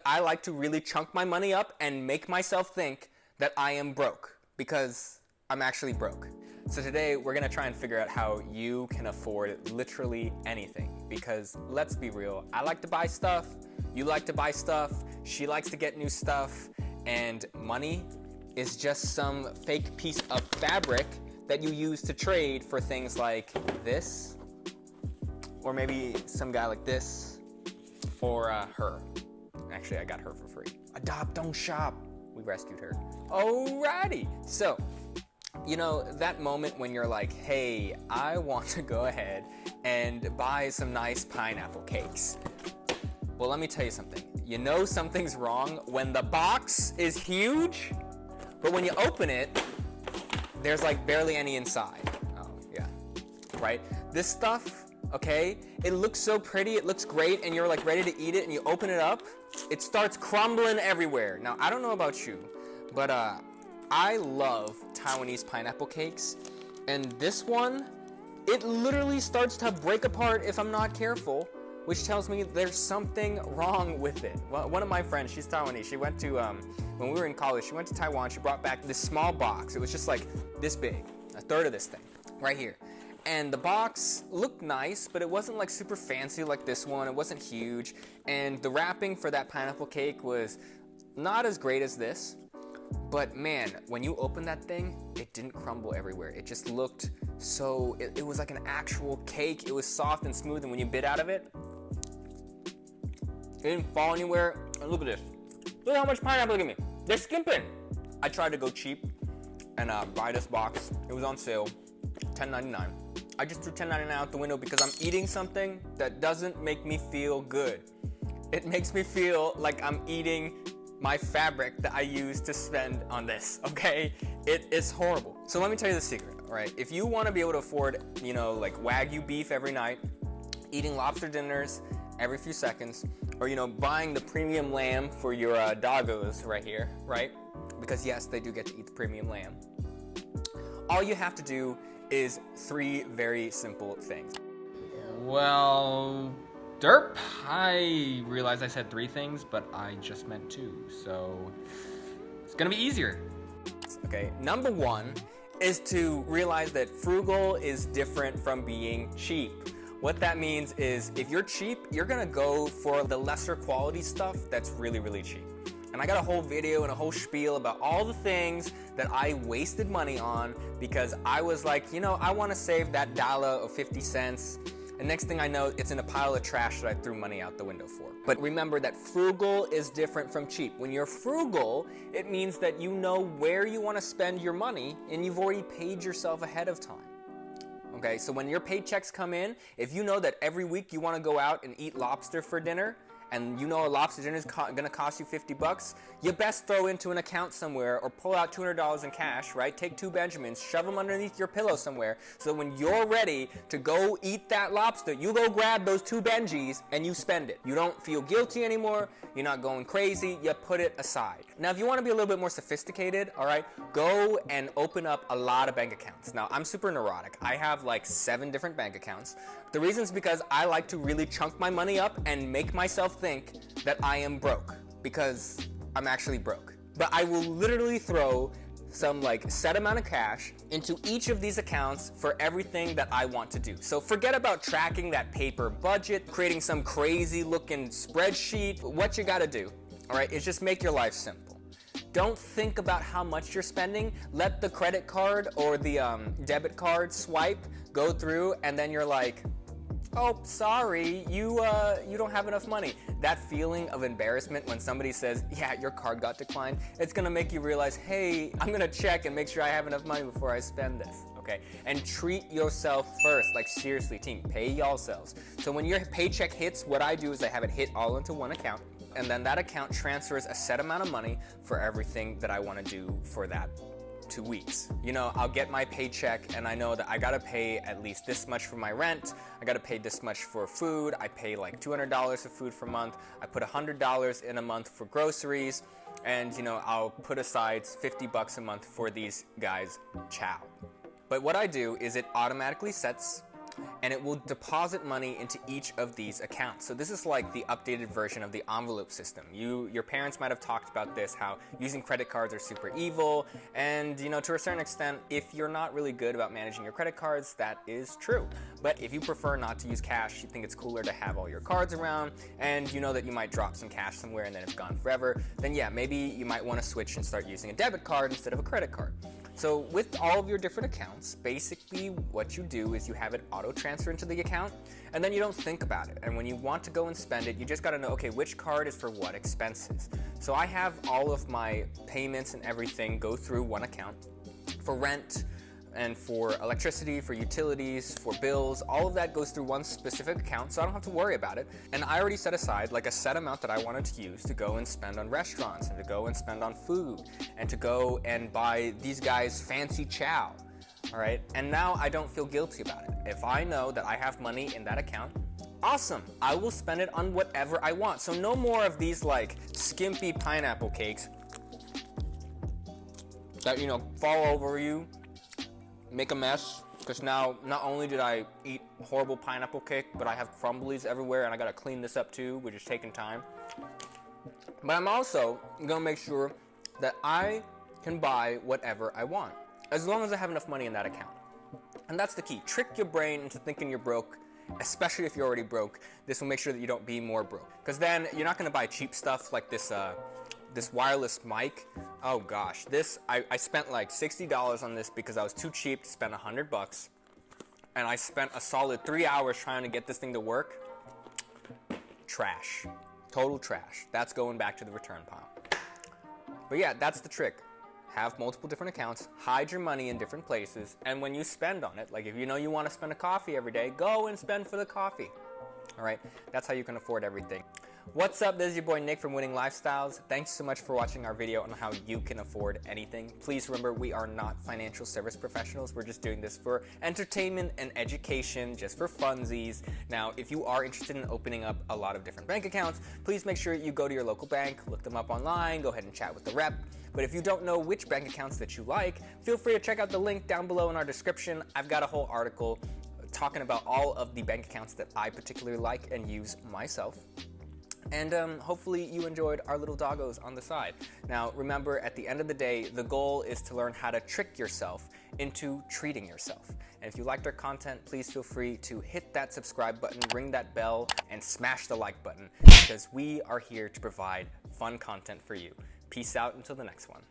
I like to really chunk my money up and make myself think that I am broke because I'm actually broke. So today we're gonna try and figure out how you can afford literally anything, because let's be real, I like to buy stuff, you like to buy stuff, she likes to get new stuff, and money is just some fake piece of fabric that you use to trade for things like this, or maybe some guy like this, or her. Actually, I got her for free. Adopt, don't shop. We rescued her. Alrighty. So, you know, that moment when you're like, hey, I want to go ahead and buy some nice pineapple cakes. Well, let me tell you something. You know something's wrong when the box is huge, but when you open it, there's like barely any inside. Oh, yeah. Right? This stuff, okay, it looks so pretty, it looks great, and you're like ready to eat it, and you open it up, it starts crumbling everywhere. Now, I don't know about you, but I love Taiwanese pineapple cakes, and this one, it literally starts to break apart if I'm not careful, which tells me there's something wrong with it. Well, one of my friends, she's Taiwanese, she went to, when we were in college, she went to Taiwan, she brought back this small box. It was just like this big, a third of this thing, right here. And the box looked nice, but it wasn't like super fancy like this one. It wasn't huge. And the wrapping for that pineapple cake was not as great as this. But man, when you open that thing, it didn't crumble everywhere. It just looked so, it was like an actual cake. It was soft and smooth, and when you bit out of it, it didn't fall anywhere. And look at this. Look how much pineapple, look at me. They're skimping. I tried to go cheap and buy this box. It was on sale, $10.99. I just threw $10.99 out the window because I'm eating something that doesn't make me feel good. It makes me feel like I'm eating my fabric that I use to spend on this, okay? It is horrible. So let me tell you the secret, all right? If you want to be able to afford, you know, like Wagyu beef every night, eating lobster dinners every few seconds, or, you know, buying the premium lamb for your doggos right here, right? Because yes, they do get to eat the premium lamb. All you have to do is 3 very simple things. Well, derp, I realized I said 3 things, but I just meant 2, so it's gonna be easier. Okay, number 1 is to realize that frugal is different from being cheap. What that means is if you're cheap, you're gonna go for the lesser quality stuff that's really, really cheap. And I got a whole video and a whole spiel about all the things that I wasted money on because I was like, you know, I want to save that dollar or 50 cents. And next thing I know, it's in a pile of trash that I threw money out the window for. But remember that frugal is different from cheap. When you're frugal, it means that you know where you want to spend your money and you've already paid yourself ahead of time. Okay, so when your paychecks come in, if you know that every week you want to go out and eat lobster for dinner, and you know a lobster dinner is gonna cost you 50 bucks, you best throw into an account somewhere or pull out $200 in cash, right? Take 2 Benjamins, shove them underneath your pillow somewhere, so when you're ready to go eat that lobster, you go grab those 2 Benjis and you spend it. You don't feel guilty anymore, you're not going crazy, you put it aside. Now, if you wanna be a little bit more sophisticated, all right, go and open up a lot of bank accounts. Now, I'm super neurotic. I have like 7 different bank accounts. The reason is because I like to really chunk my money up and make myself think that I am broke because I'm actually broke. But I will literally throw some like set amount of cash into each of these accounts for everything that I want to do. So forget about tracking that paper budget, creating some crazy looking spreadsheet. What you gotta do, all right, is just make your life simple. Don't think about how much you're spending. Let the credit card or the debit card swipe go through, and then you're like, oh, sorry, you don't have enough money. That feeling of embarrassment when somebody says, yeah, your card got declined, it's gonna make you realize, hey, I'm gonna check and make sure I have enough money before I spend this, okay? And treat yourself first, like seriously, team, pay yourselves. So when your paycheck hits, what I do is I have it hit all into one account, and then that account transfers a set amount of money for everything that I wanna do for that 2 weeks. You know, I'll get my paycheck and I know that I gotta pay at least this much for my rent, I gotta pay this much for food, I pay like $200 of food for a month, I put $100 in a month for groceries, and you know, I'll put aside 50 bucks a month for these guys' chow. But what I do is it automatically sets and it will deposit money into each of these accounts. So this is like the updated version of the envelope system. Your parents might have talked about this, how using credit cards are super evil, and to a certain extent, if you're not really good about managing your credit cards, that is true. But if you prefer not to use cash, you think it's cooler to have all your cards around, and you know that you might drop some cash somewhere and then it's gone forever, then yeah, maybe you might want to switch and start using a debit card instead of a credit card. So with all of your different accounts, basically what you do is you have it auto transfer into the account, and then you don't think about it. And when you want to go and spend it, you just got to know, okay, which card is for what expenses. So I have all of my payments and everything go through one account. For rent and for electricity, for utilities, for bills, all of that goes through one specific account, so I don't have to worry about it. And I already set aside like a set amount that I wanted to use to go and spend on restaurants and to go and spend on food and to go and buy these guys fancy chow. All right, and now I don't feel guilty about it. If I know that I have money in that account, awesome, I will spend it on whatever I want. So no more of these like skimpy pineapple cakes that fall over you, make a mess, because now not only did I eat horrible pineapple cake, but I have crumblies everywhere and I gotta clean this up too, which is taking time. But I'm also gonna make sure that I can buy whatever I want, as long as I have enough money in that account. And that's the key. Trick your brain into thinking you're broke, especially if you're already broke. This will make sure that you don't be more broke, because then you're not gonna buy cheap stuff like this wireless mic. Oh gosh, I spent like $60 on this because I was too cheap to spend $100, and I spent a solid 3 hours trying to get this thing to work. Trash, total trash. That's going back to the return pile. But yeah, that's the trick. Have multiple different accounts, hide your money in different places, and when you spend on it, like if you know you want to spend a coffee every day, go and spend for the coffee. All right, that's how you can afford everything. What's up, this is your boy Nick from Winning Lifestyles. Thanks so much for watching our video on how you can afford anything. Please remember, we are not financial service professionals. We're just doing this for entertainment and education, just for funsies. Now, if you are interested in opening up a lot of different bank accounts, please make sure you go to your local bank, look them up online, go ahead and chat with the rep. But if you don't know which bank accounts that you like, feel free to check out the link down below in our description. I've got a whole article talking about all of the bank accounts that I particularly like and use myself. And hopefully you enjoyed our little doggos on the side. Now remember, at the end of the day, the goal is to learn how to trick yourself into treating yourself. And if you liked our content, please feel free to hit that subscribe button, ring that bell, and smash the like button, because we are here to provide fun content for you. Peace out until the next one.